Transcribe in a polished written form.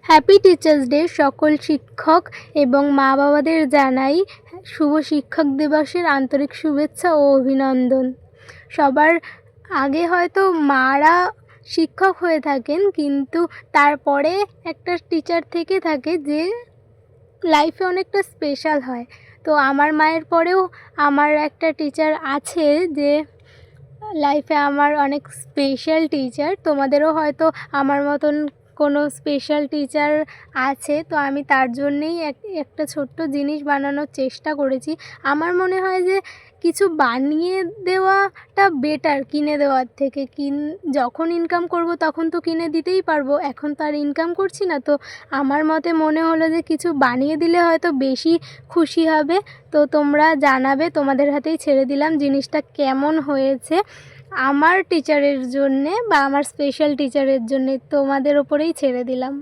Happy teachers day সকল শিক্ষক এবং মা বাবাদের জানাই শুভ শিক্ষক দিবসের আন্তরিক শুভেচ্ছা ও অভিনন্দন। সবার আগে হয়তো মারা শিক্ষক হয়ে থাকেন, কিন্তু তারপরে একটা টিচার থেকে থাকে যে লাইফে অনেকটা স্পেশাল হয়। তো আমার মায়ের পরেও আমার একটা টিচার আছে যে লাইফে আমার অনেক স্পেশাল টিচার। তোমাদেরও হয়তো আমার মতন কোনো স্পেশাল টিচার আছে, তো আমি তার জন্যেই একটা ছোট্ট জিনিস বানানোর চেষ্টা করেছি। আমার মনে হয় যে কিছু বানিয়ে দেওয়াটা বেটার কিনে দেওয়ার থেকে। যখন ইনকাম করব তখন তো কিনে দিতেই পারবো, এখন তো আর ইনকাম করছি না। তো আমার মতে মনে হলো যে কিছু বানিয়ে দিলে হয়তো বেশি খুশি হবে। তো তোমরা জানাবে, তোমাদের হাতেই ছেড়ে দিলাম জিনিসটা কেমন হয়েছে। আমার টিচারের জন্যে বা আমার স্পেশাল টিচারের জন্যে তোমাদের ওপরেই ছেড়ে দিলাম।